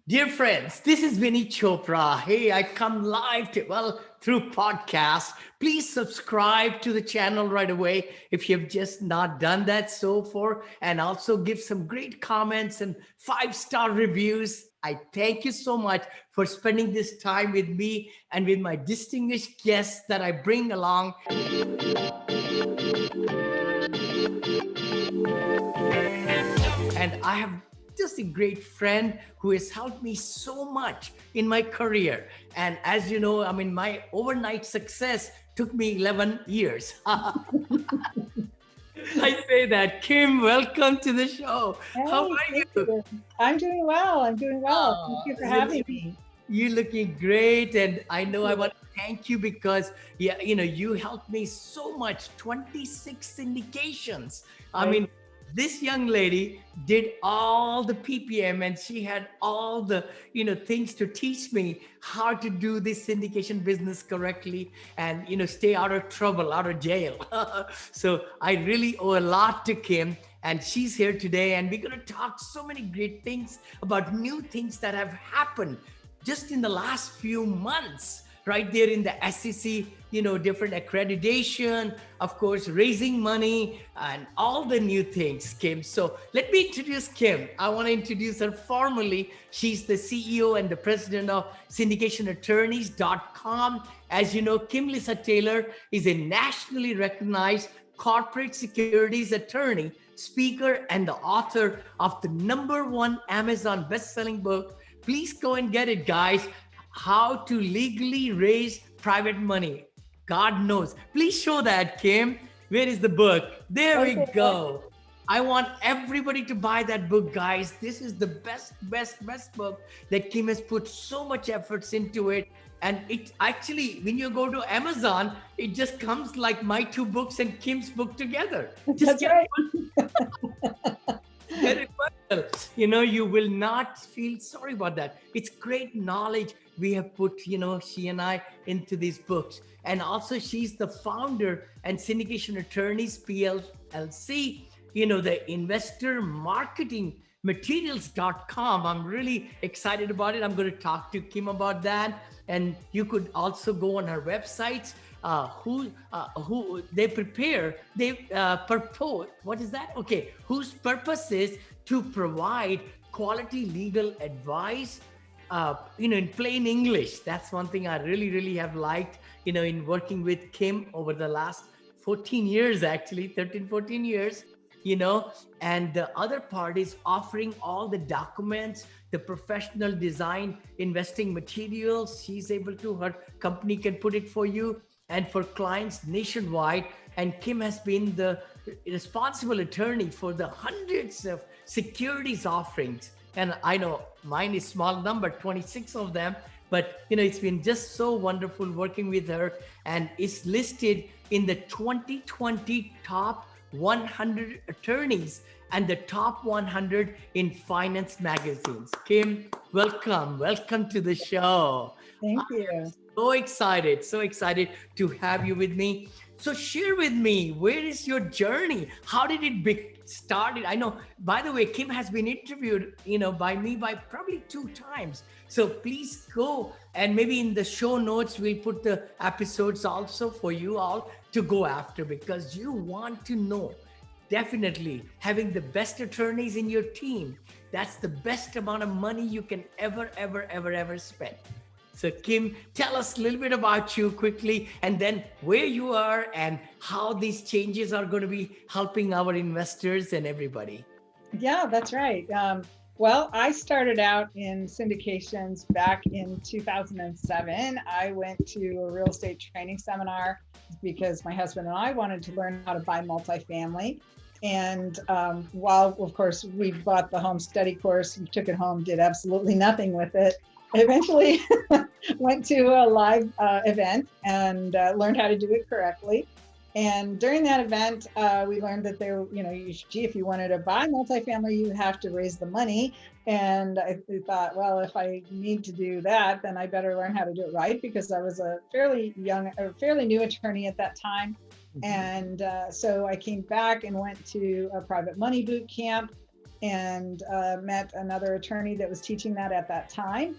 Dear friends, this is Vinney Chopra. Hey, I come live through podcast. Please subscribe to the channel right away if you've just not done that so far, and also give some great comments and five-star reviews. I thank you so much for spending this time with me and with my distinguished guests that I bring along. And I have just a great friend who has helped me so much in my career. And as you know, my overnight success took me 11 years. I say that. Kim, welcome to the show. How Hey, are thank you? you. I'm doing well. I'm doing well. Thank you for having me. You're looking great. And I know I want to thank you because, yeah, you helped me so much. 26 syndications. I Right. mean, this young lady did all the ppm and she had all the things to teach me how to do this syndication business correctly and stay out of trouble, out of jail. So I really owe a lot to Kim, and she's here today, and we're going to talk so many great things about new things that have happened just in the last few months, right there in the SEC, different accreditation, of course, raising money and all the new things, Kim. So let me introduce Kim. I want to introduce her formally. She's the CEO and the president of syndicationattorneys.com. As you know, Kim Lisa Taylor is a nationally recognized corporate securities attorney, speaker, and the author of the #1 Amazon best-selling book. Please go and get it, guys. How to legally raise private money. God knows. Please show that, Kim. Where is the book? There we Okay. go. I want everybody to buy that book, guys. This is the best book that Kim has put so much efforts into it. And it actually, when you go to Amazon, it just comes like my two books and Kim's book together. Just That's right. very personal. You will not feel sorry about that. It's great knowledge we have put, she and I, into these books. And also, she's the founder and Syndication Attorneys, PLLC, the investor marketing materials.com. I'm really excited about it. I'm going to talk to Kim about that. And you could also go on her websites. Who they prepare, they purpose. What is that? Okay, whose purpose is to provide quality legal advice. In plain English. That's one thing I really have liked. In working with Kim over the last 14 years, actually 13, 14 years. And the other part is offering all the documents, the professional design investing materials. She's able to, her company can put it for you and for clients nationwide. And Kim has been the responsible attorney for the hundreds of securities offerings. And I know mine is small number, 26 of them, but it's been just so wonderful working with her, and it's listed in the 2020 top 100 attorneys and the top 100 in finance magazines. Kim, welcome to the show. Thank you. So excited to have you with me. So share with me, where is your journey? How did it be started? I know, by the way, Kim has been interviewed, by me by probably 2 times. So please go, and maybe in the show notes, we'll put the episodes also for you all to go after, because you want to know. Definitely having the best attorneys in your team. That's the best amount of money you can ever spend. So Kim, tell us a little bit about you quickly, and then where you are and how these changes are going to be helping our investors and everybody. Yeah, that's right. Well, I started out in syndications back in 2007. I went to a real estate training seminar because my husband and I wanted to learn how to buy multifamily. And while, of course, we bought the home study course, we took it home, did absolutely nothing with it. Eventually went to a live event and learned how to do it correctly. And during that event, we learned that if you wanted to buy multifamily, you have to raise the money. And I thought, well, if I need to do that, then I better learn how to do it right, because I was a fairly new attorney at that time. And so I came back and went to a private money boot camp. and met another attorney that was teaching that at that time,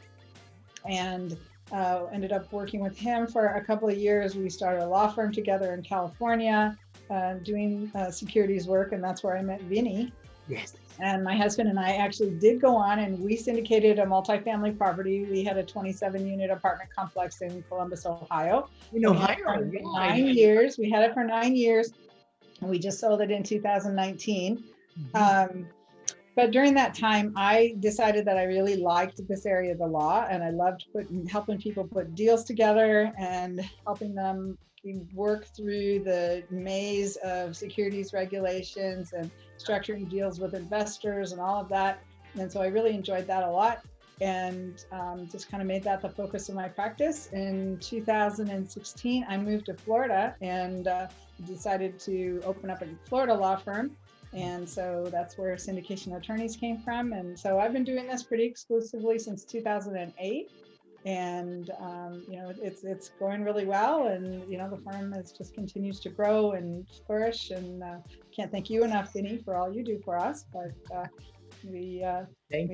and ended up working with him for a couple of years. We started a law firm together in California, doing securities work, and that's where I met Vinney. Yes. And my husband and I actually did go on and we syndicated a multifamily property. We had a 27-unit apartment complex in Columbus, Ohio. In Ohio, for 9 years. We had it for 9 years, and we just sold it in 2019. But during that time, I decided that I really liked this area of the law, and I loved helping people put deals together and helping them work through the maze of securities regulations and structuring deals with investors and all of that. And so I really enjoyed that a lot, and just kind of made that the focus of my practice. In 2016, I moved to Florida and decided to open up a Florida law firm. And so that's where Syndication Attorneys came from. And so I've been doing this pretty exclusively since 2008. And, it's going really well. And, the firm just continues to grow and flourish. And can't thank you enough, Vinney, for all you do for us. But we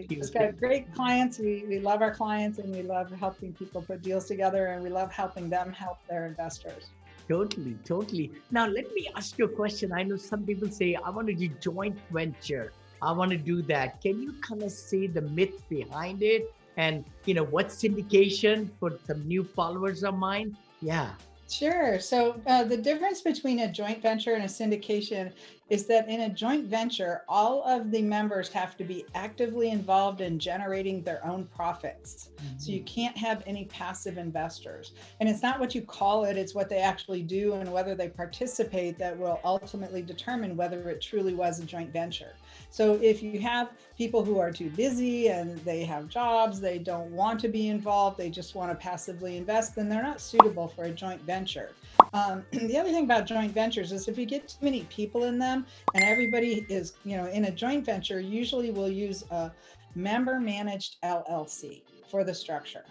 just got great clients. We love our clients, and we love helping people put deals together, and we love helping them help their investors. Totally. Now, let me ask you a question. I know some people say, I want to do joint venture. I want to do that. Can you kind of say the myth behind it? And, what's syndication for some new followers of mine? Yeah. Sure. So the difference between a joint venture and a syndication is that in a joint venture, all of the members have to be actively involved in generating their own profits. So you can't have any passive investors. And it's not what you call it, it's what they actually do and whether they participate that will ultimately determine whether it truly was a joint venture. So if you have people who are too busy and they have jobs, they don't want to be involved, they just want to passively invest, then they're not suitable for a joint venture. The other thing about joint ventures is if you get too many people in them and everybody is, in a joint venture, usually we'll use a member managed LLC for the structure.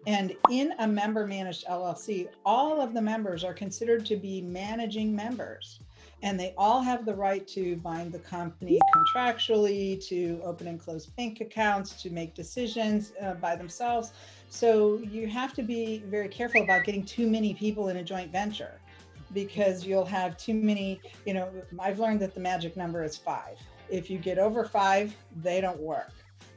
And in a member managed LLC, all of the members are considered to be managing members. And they all have the right to bind the company contractually, to open and close bank accounts, to make decisions by themselves. So you have to be very careful about getting too many people in a joint venture, because you'll have too many, I've learned that the magic number is 5. If you get over 5, they don't work.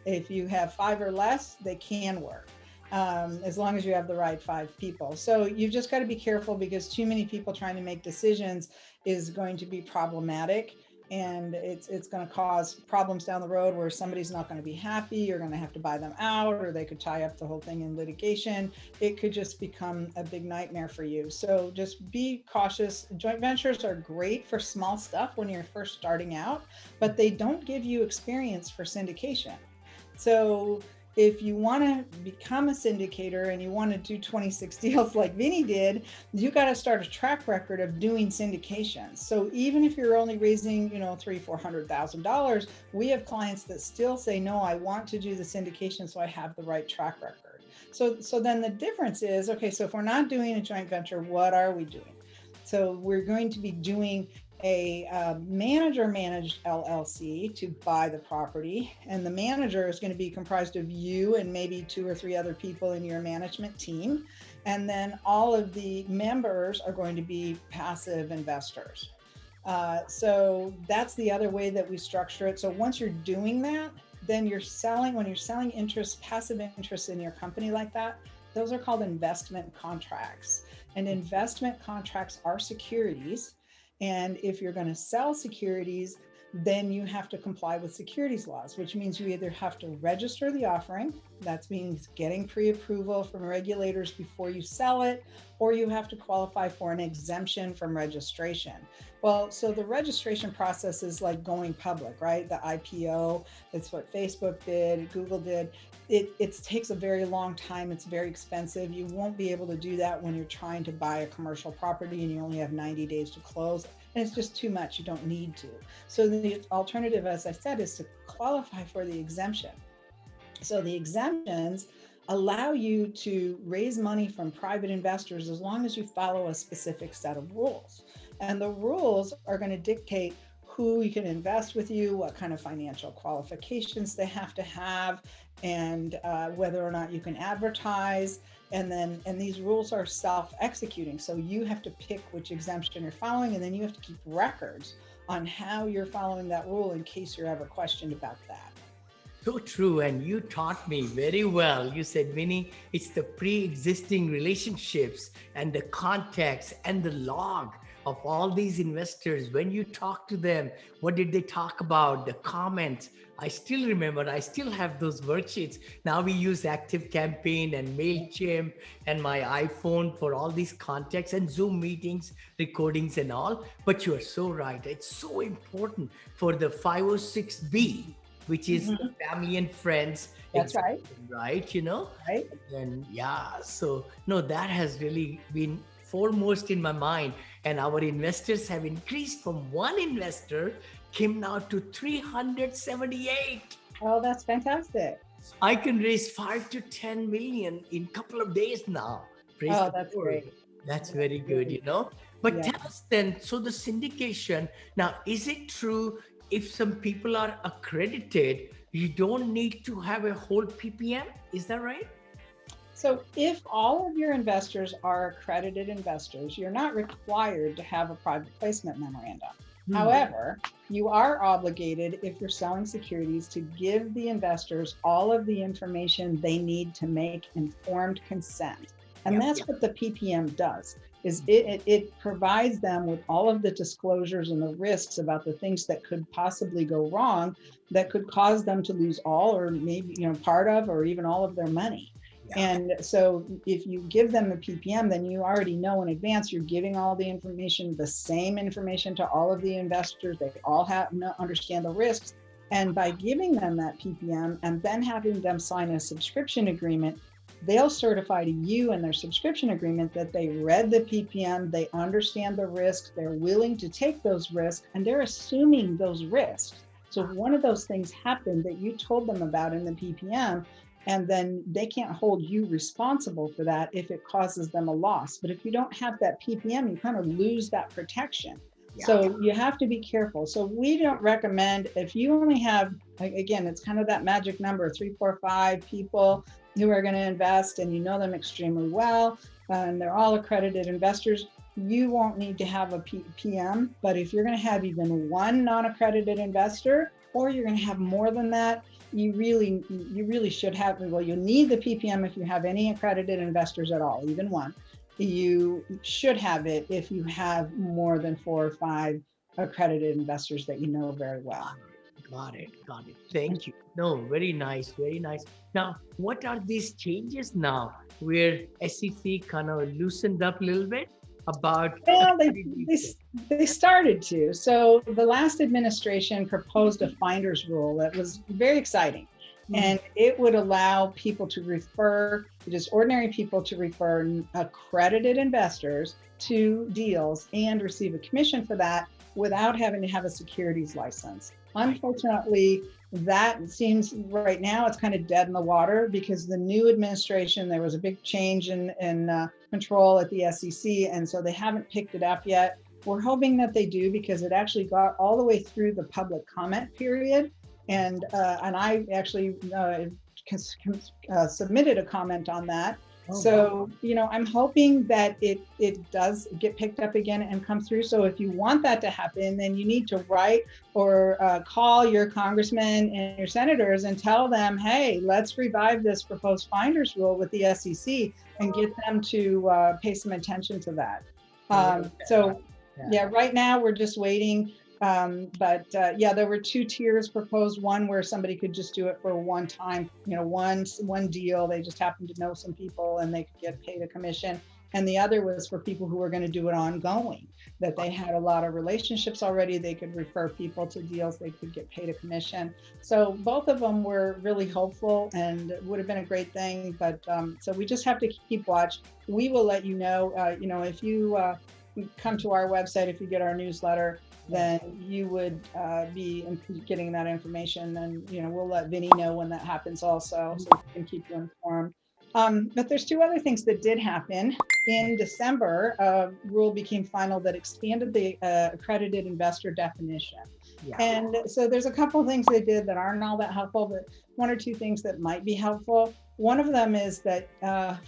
If you have 5 or less, they can work. As long as you have the right 5 people. So you've just got to be careful, because too many people trying to make decisions is going to be problematic, and it's going to cause problems down the road where somebody's not going to be happy. You're going to have to buy them out, or they could tie up the whole thing in litigation. It could just become a big nightmare for you. So just be cautious. Joint ventures are great for small stuff when you're first starting out, but they don't give you experience for syndication. So if you want to become a syndicator and you want to do 26 deals like Vinney did, you got to start a track record of doing syndications. So even if you're only raising, $300,000-$400,000, we have clients that still say, no, I want to do the syndication so I have the right track record. So then the difference is, okay, so if we're not doing a joint venture, what are we doing? So we're going to be doing a manager managed LLC to buy the property, and the manager is going to be comprised of you and maybe 2 or 3 other people in your management team, and then all of the members are going to be passive investors. So that's the other way that we structure it. So once you're doing that, then when you're selling interest, passive interest in your company like that, those are called investment contracts. And investment contracts are securities. And if you're going to sell securities, then you have to comply with securities laws, which means you either have to register the offering, that means getting pre-approval from regulators before you sell it, or you have to qualify for an exemption from registration. Well, so the registration process is like going public, right? The IPO, that's what Facebook did, Google did. It takes a very long time. It's very expensive. You won't be able to do that when you're trying to buy a commercial property and you only have 90 days to close. And it's just too much. You don't need to. So the alternative, as I said, is to qualify for the exemption. So the exemptions allow you to raise money from private investors as long as you follow a specific set of rules. And the rules are going to dictate who you can invest with you, what kind of financial qualifications they have to have, and whether or not you can advertise. And these rules are self-executing. So you have to pick which exemption you're following, and then you have to keep records on how you're following that rule in case you're ever questioned about that. So true. And you taught me very well. You said, Vinney, it's the pre-existing relationships and the context and the log of all these investors. When you talk to them, what did they talk about? The comments. I still remember, I still have those worksheets. Now we use Active Campaign and MailChimp and my iPhone for all these contacts and Zoom meetings, recordings and all. But you're so right. It's so important for the 506B, which is the family and friends. That's right. Right, Right. And so no, that has really been foremost in my mind. And our investors have increased from one investor came now to 378. Oh, that's fantastic. I can raise 5 to 10 million in a couple of days now. Praise the That's Lord. great. That's very good, But Yeah. tell us then, so the syndication, now, is it true if some people are accredited, you don't need to have a whole PPM? Is that right? So if all of your investors are accredited investors, you're not required to have a private placement memorandum. However, you are obligated, if you're selling securities, to give the investors all of the information they need to make informed consent. And that's what the PPM does, is it provides them with all of the disclosures and the risks about the things that could possibly go wrong, that could cause them to lose all or maybe, part of, or even all of their money. And so if you give them the PPM, then you already know in advance, you're giving all the information, the same information to all of the investors. They all understand the risks. And by giving them that PPM and then having them sign a subscription agreement, they'll certify to you in their subscription agreement that they read the PPM, they understand the risks, they're willing to take those risks, and they're assuming those risks. So if one of those things happened that you told them about in the PPM, and then they can't hold you responsible for that if it causes them a loss. But if you don't have that PPM, you kind of lose that protection. So you have to be careful. So we don't recommend, if you only have, again, it's kind of that magic number, 3, 4, 5 people who are going to invest, and you know them extremely well, and they're all accredited investors, you won't need to have a PPM. But if you're going to have even one non-accredited investor, or you're going to have more than that, you really should have, you'll need the PPM if you have any accredited investors at all, even one. You should have it if you have more than 4 or 5 accredited investors that you know very well. Got it. Thank you. No, very nice, very nice. Now, what are these changes now where SEC kind of loosened up a little bit about? Well, they started to. So the last administration proposed a finder's rule that was very exciting. And it would allow people to refer, just ordinary people to refer accredited investors to deals and receive a commission for that without having to have a securities license. Unfortunately, that seems right now it's kind of dead in the water because the new administration, there was a big change in control at the SEC. And so they haven't picked it up yet. We're hoping that they do because it actually got all the way through the public comment period. And I actually submitted a comment on that. So, I'm hoping that it does get picked up again and come through. So if you want that to happen, then you need to write or call your congressmen and your senators and tell them, hey, let's revive this proposed finder's rule with the SEC and get them to pay some attention to that. Right now we're just waiting. There were 2 tiers proposed. One where somebody could just do it for one time, one deal. They just happened to know some people and they could get paid a commission. And the other was for people who were going to do it ongoing, that they had a lot of relationships already. They could refer people to deals. They could get paid a commission. So both of them were really hopeful and it would have been a great thing. But so we just have to keep watch. We will let you know, if you come to our website, if you get our newsletter, then you would be getting that information. And, we'll let Vinney know when that happens also, so we can keep you informed. But there's 2 other things that did happen. In December, a rule became final that expanded the accredited investor definition. Yeah. And so there's a couple of things they did that aren't all that helpful, but one or two things that might be helpful. One of them is that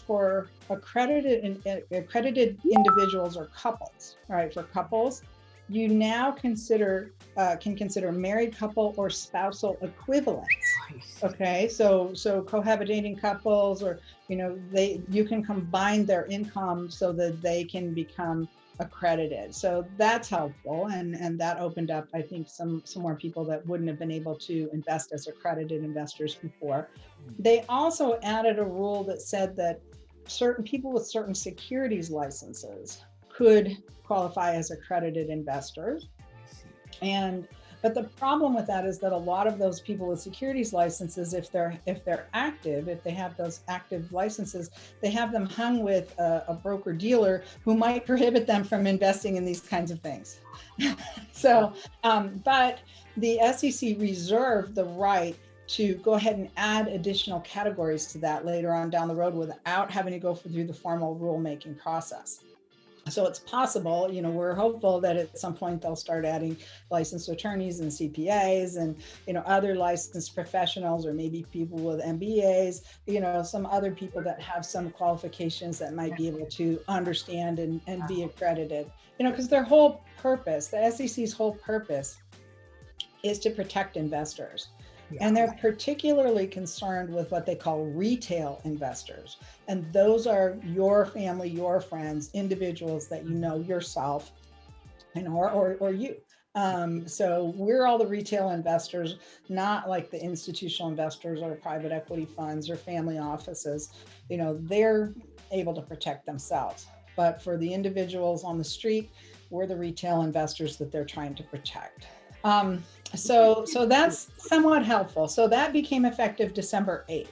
for accredited individuals or couples, right? For couples, you now can consider married couple or spousal equivalents. Nice. Okay, so cohabitating couples, or you can combine their income so that they can become accredited. So that's helpful, and that opened up, I think, some more people that wouldn't have been able to invest as accredited investors before. They also added a rule that said that certain people with certain securities licenses could qualify as accredited investors. But the problem with that is that a lot of those people with securities licenses, if they're active, if they have those active licenses, they have them hung with a broker dealer who might prohibit them from investing in these kinds of things. So, but the SEC reserved the right to go ahead and add additional categories to that later on down the road without having to go through the formal rulemaking process. So it's possible, we're hopeful that at some point they'll start adding licensed attorneys and CPAs and, other licensed professionals, or maybe people with MBAs, some other people that have some qualifications that might be able to understand and be accredited, because their whole purpose, the SEC's whole purpose, is to protect investors. Yeah. And they're particularly concerned with what they call retail investors. And those are your family, your friends, individuals that yourself, or you. So we're all the retail investors, not like the institutional investors or private equity funds or family offices. They're able to protect themselves. But for the individuals on the street, we're the retail investors that they're trying to protect. So that's somewhat helpful. So that became effective December 8th.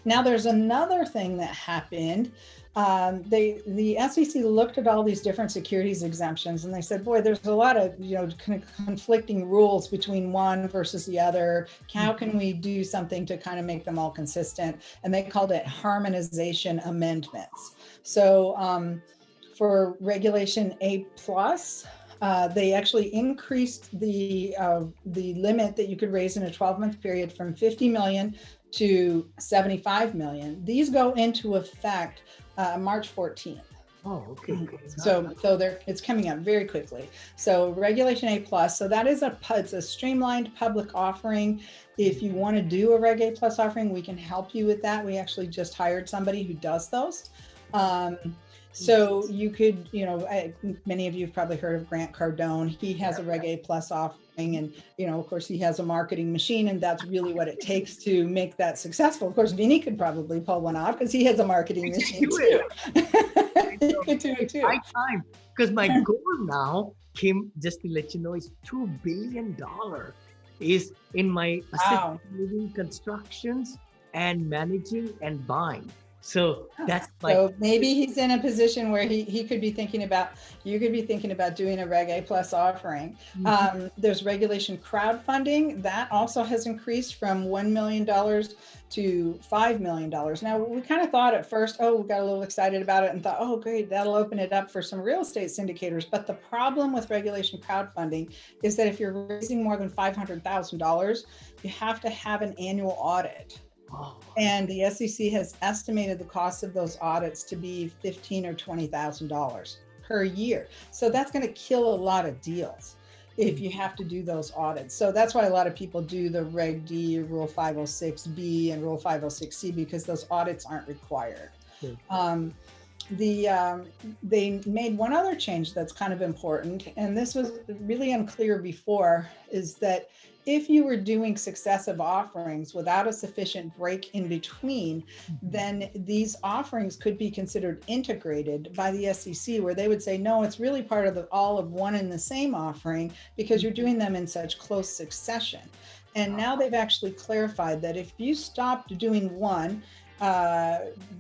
Now there's another thing that happened. The SEC looked at all these different securities exemptions, and they said, boy, there's a lot of, conflicting rules between one versus the other. How can we do something to kind of make them all consistent? And they called it Harmonization Amendments. So for Regulation A+, they actually increased the limit that you could raise in a 12-month period from 50 million to 75 million. These go into effect March 14th. Oh, okay. So it's coming up very quickly. So Regulation A+, so that is it's a streamlined public offering. If you want to do a Reg A+ offering, we can help you with that. We actually just hired somebody who does those. So you could, many of you have probably heard of Grant Cardone. He has a Reg A+ offering, and, of course, he has a marketing machine, and that's really what it takes to make that successful. Of course, Vinney could probably pull one off because he has a marketing machine too. You could do it too. Right time, because my goal now, Kim, just to let you know, is $2 billion is in my assisted living constructions and managing and buying. So that's like, so maybe he's in a position where he could be thinking about, you could be thinking about doing a Reg A+ offering. There's regulation crowdfunding that also has increased from $1 million to $5 million. Now we kind of thought at first, we got a little excited about it and thought, oh great, that'll open it up for some real estate syndicators. But the problem with regulation crowdfunding is that if you're raising more than $500,000, you have to have an annual audit. And the SEC has estimated the cost of those audits to be $15,000 or $20,000 per year. So that's going to kill a lot of deals if you have to do those audits. So that's why a lot of people do the Reg D, Rule 506B, and Rule 506C, because those audits aren't required. They made one other change that's kind of important, and this was really unclear before, is that if you were doing successive offerings without a sufficient break in between, then these offerings could be considered integrated by the SEC, where they would say, no, it's really part of all of one and the same offering because you're doing them in such close succession. And now they've actually clarified that if you stopped doing one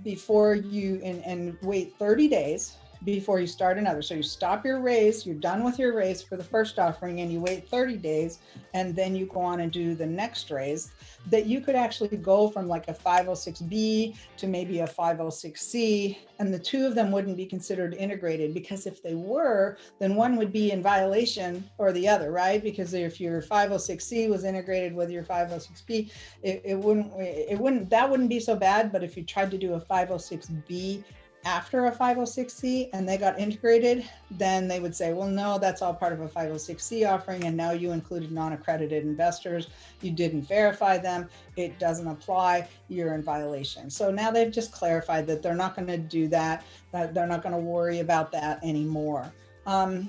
before you and wait 30 days before you start another. So you stop your raise, you're done with your raise for the first offering, and you wait 30 days, and then you go on and do the next raise. That you could actually go from like a 506B to maybe a 506C, and the two of them wouldn't be considered integrated, because if they were, then one would be in violation or the other, right? Because if your 506C was integrated with your 506B, that wouldn't be so bad. But if you tried to do a 506B after a 506C and they got integrated, then they would say, well, no, that's all part of a 506C offering, and now you included non-accredited investors, you didn't verify them, it doesn't apply, you're in violation. So now they've just clarified that they're not going to do that, that they're not going to worry about that anymore.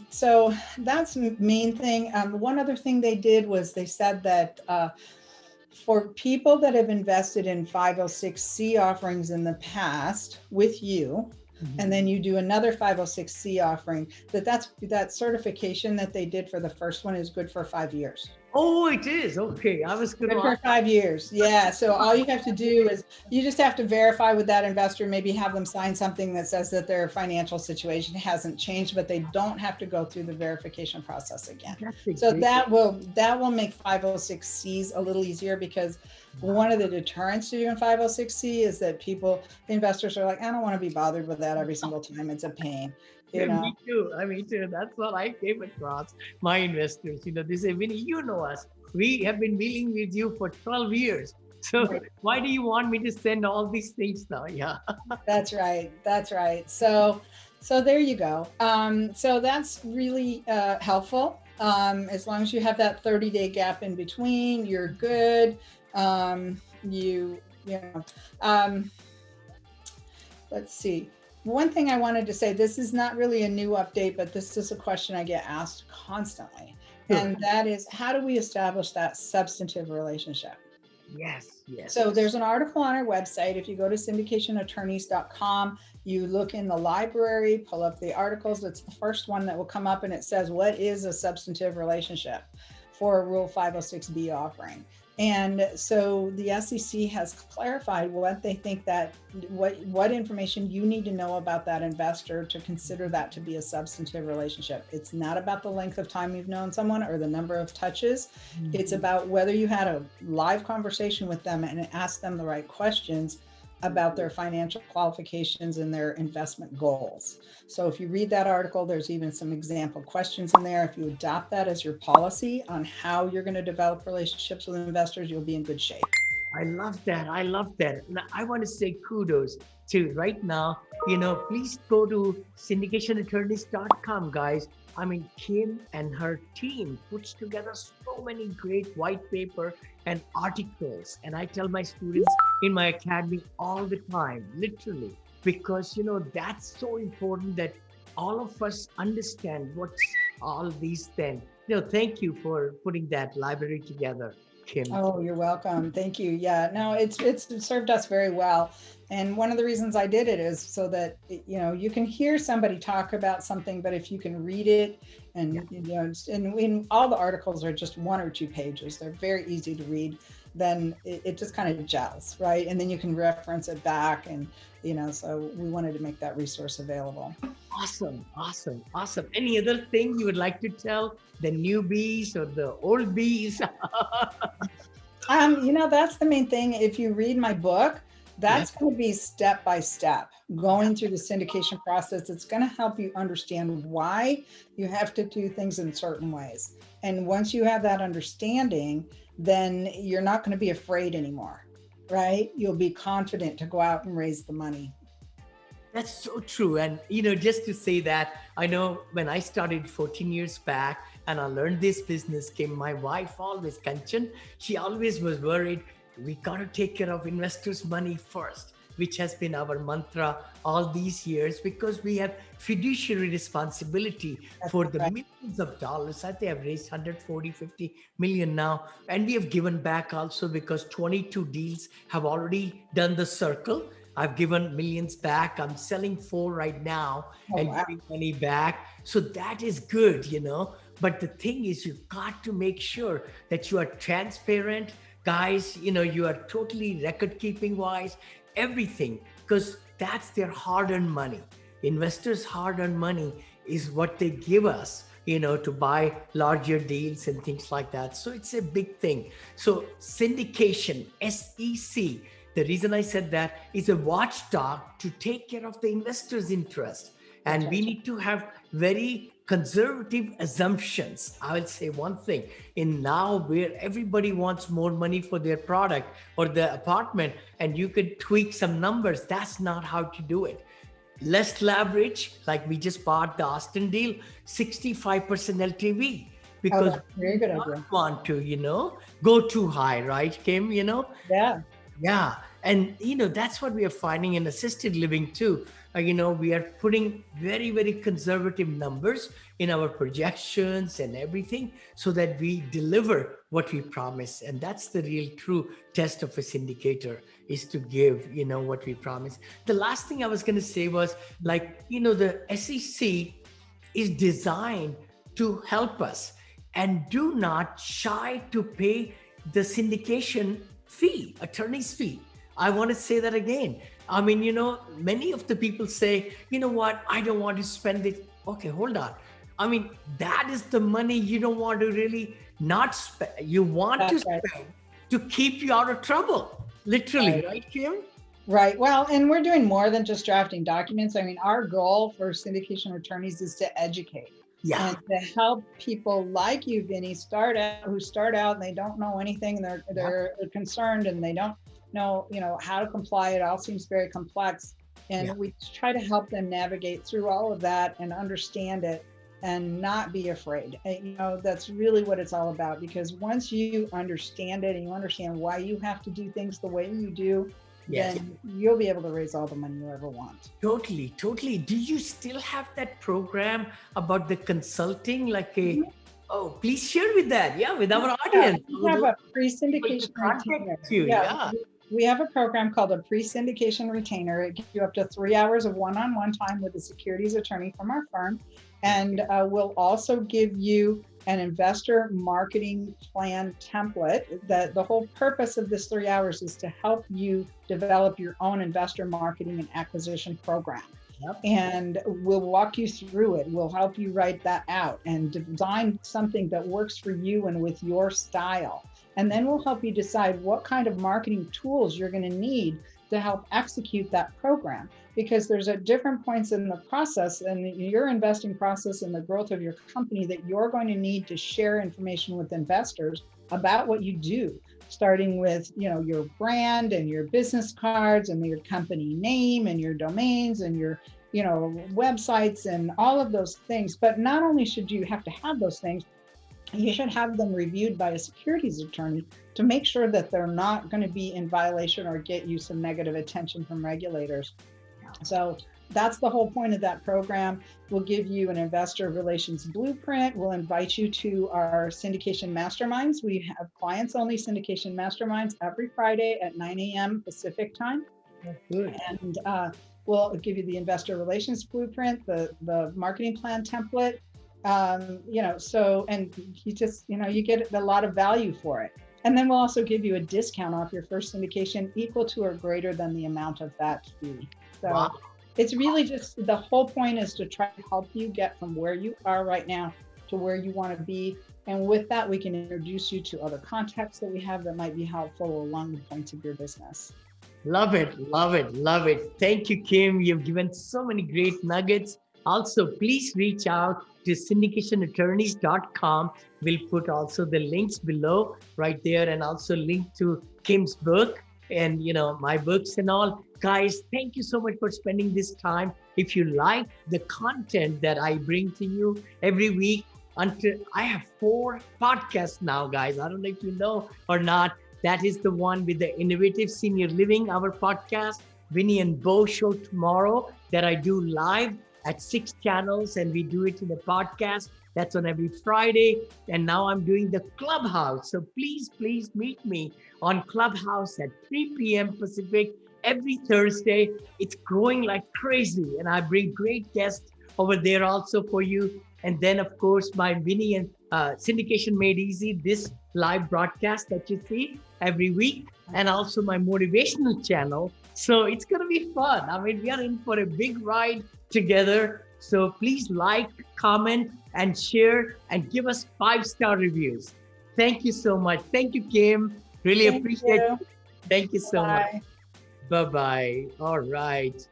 So that's the main thing. One other thing they did was they said that for people that have invested in 506C offerings in the past with you, and then you do another 506C offering, that certification that they did for the first one is good for 5 years. Oh, it is. Okay. I was going Good to for 5 years. Yeah. So all you have to do is you just have to verify with that investor, maybe have them sign something that says that their financial situation hasn't changed, but they don't have to go through the verification process again. So that will make 506Cs a little easier, because one of the deterrents to doing 506C is that investors are like, I don't want to be bothered with that every single time. It's a pain. Me too. Me too. That's what I came across. My investors, they say, Vinney, you know us. We have been dealing with you for 12 years. So why do you want me to send all these things now? Yeah. That's right. That's right. So there you go. So that's really helpful. As long as you have that 30-day gap in between, you're good. Let's see. One thing I wanted to say, this is not really a new update, but this is a question I get asked constantly. And that is, how do we establish that substantive relationship? Yes. So there's an article on our website. If you go to syndicationattorneys.com, you look in the library, pull up the articles. It's the first one that will come up, and it says, what is a substantive relationship for a Rule 506B offering? And so the SEC has clarified what they think what information you need to know about that investor to consider that to be a substantive relationship. It's not about the length of time you've known someone or the number of touches. It's about whether you had a live conversation with them and asked them the right questions about their financial qualifications and their investment goals. So if you read that article, there's even some example questions in there. If you adopt that as your policy on how you're going to develop relationships with investors, you'll be in good shape. I love that. And I want to say kudos to right now, please go to syndicationattorneys.com, guys. Kim and her team puts together so many great white paper and articles. And I tell my students in my academy all the time, literally, because, that's so important that all of us understand what's all these things. Thank you for putting that library together, Kim. Oh, you're welcome. Thank you. Yeah, no, it's served us very well. And one of the reasons I did it is so that, you can hear somebody talk about something, but if you can read it and, and all the articles are just 1 or 2 pages, they're very easy to read, then it just kind of gels, right? And then you can reference it back and, so we wanted to make that resource available. Awesome. Any other thing you would like to tell the newbies or the old bees? That's the main thing. If you read my book, that's going to be step by step going through the syndication process. It's going to help you understand why you have to do things in certain ways. And once you have that understanding, then you're not going to be afraid anymore, right? You'll be confident to go out and raise the money. That's so true. And, just to say that, I know when I started 14 years back and I learned this business, my wife always, Kanchan, she always was worried, we got to take care of investors' money first, which has been our mantra all these years, because we have fiduciary responsibility for the millions of dollars. I think I've raised 140, 50 million now. And we have given back also, because 22 deals have already done the circle. I've given millions back. I'm selling 4 right now and giving money back. So that is good, But the thing is, you got to make sure that you are transparent. Guys, you are totally record keeping wise, everything, because that's their hard-earned money. investors' hard-earned money is what they give us, to buy larger deals and things like that. So it's a big thing. So syndication, SEC, the reason I said that is a watchdog to take care of the investors' interest. And we need to have very conservative assumptions. I will say one thing, in now where everybody wants more money for their product or the apartment, and you could tweak some numbers, that's not how to do it. Less leverage, like we just bought the Austin deal, 65% LTV, because very good we idea. don't want to, go too high, right, Kim? Yeah. Yeah. And, that's what we are finding in assisted living too. We are putting very, very conservative numbers in our projections and everything so that we deliver what we promise. And that's the real true test of a syndicator, is to give, what we promise. The last thing I was going to say was the SEC is designed to help us, and do not shy to pay the syndication fee, attorney's fee. I want to say that again. I mean, many of the people say, what, I don't want to spend it. Okay, hold on. I mean, that is the money you don't want to really not spend. You want to spend to keep you out of trouble. Literally, right, Kim? Right. Well, and we're doing more than just drafting documents. I mean, our goal for syndication attorneys is to educate. Yeah. And to help people like you, Vinney, who start out and they don't know anything. They're concerned and they don't know, how to comply. It all seems very complex. And we try to help them navigate through all of that and understand it and not be afraid. That's really what it's all about, because once you understand it and you understand why you have to do things the way you do, then you'll be able to raise all the money you ever want. Totally. Do you still have that program about the consulting, Oh, please share with that. Yeah, with our audience. We have a pre-syndication retainer. We have a program called a pre-syndication retainer. It gives you up to 3 hours of one-on-one time with a securities attorney from our firm. And we'll also give you an investor marketing plan template. That the whole purpose of this 3 hours is to help you develop your own investor marketing and acquisition program. And we'll walk you through it. We'll help you write that out and design something that works for you and with your style. And then we'll help you decide what kind of marketing tools you're going to need to help execute that program, because there's at different points in the process and your investing process and the growth of your company that you're going to need to share information with investors about what you do, starting with, your brand and your business cards and your company name and your domains and your, websites and all of those things. But not only should you have to have those things, you should have them reviewed by a securities attorney to make sure that they're not going to be in violation or get you some negative attention from regulators. So that's the whole point of that program. We'll give you an investor relations blueprint. We'll invite you to our syndication masterminds. We have clients only syndication masterminds every Friday at 9 a.m. Pacific time. Good. And we'll give you the investor relations blueprint, the marketing plan template. And you just, you get a lot of value for it. And then we'll also give you a discount off your first syndication equal to or greater than the amount of that fee. So it's really just, the whole point is to try to help you get from where you are right now to where you want to be. And with that, we can introduce you to other contacts that we have that might be helpful along the points of your business. Love it. Thank you, Kim. You've given so many great nuggets. Also, please reach out to syndicationattorneys.com. We'll put also the links below right there, and also link to Kim's book and, my books and all. Guys, thank you so much for spending this time. If you like the content that I bring to you every week, I have 4 podcasts now, guys. I don't know if you know or not. That is the one with the Innovative Senior Living, our podcast, Vinney and Bo show tomorrow, that I do live at 6 channels, and we do it in a podcast. That's on every Friday. And now I'm doing the Clubhouse. So please meet me on Clubhouse at 3 p.m. Pacific every Thursday. It's growing like crazy. And I bring great guests over there also for you. And then, of course, my Vinney and Syndication Made Easy, this live broadcast that you see every week. And also my motivational channel, So it's going to be fun. I mean, we are in for a big ride together. So please like, comment, and share, and give us 5-star reviews. Thank you so much. Thank you, Kim. Really Thank appreciate you. it. Thank you so Bye. much. Bye-bye. All right.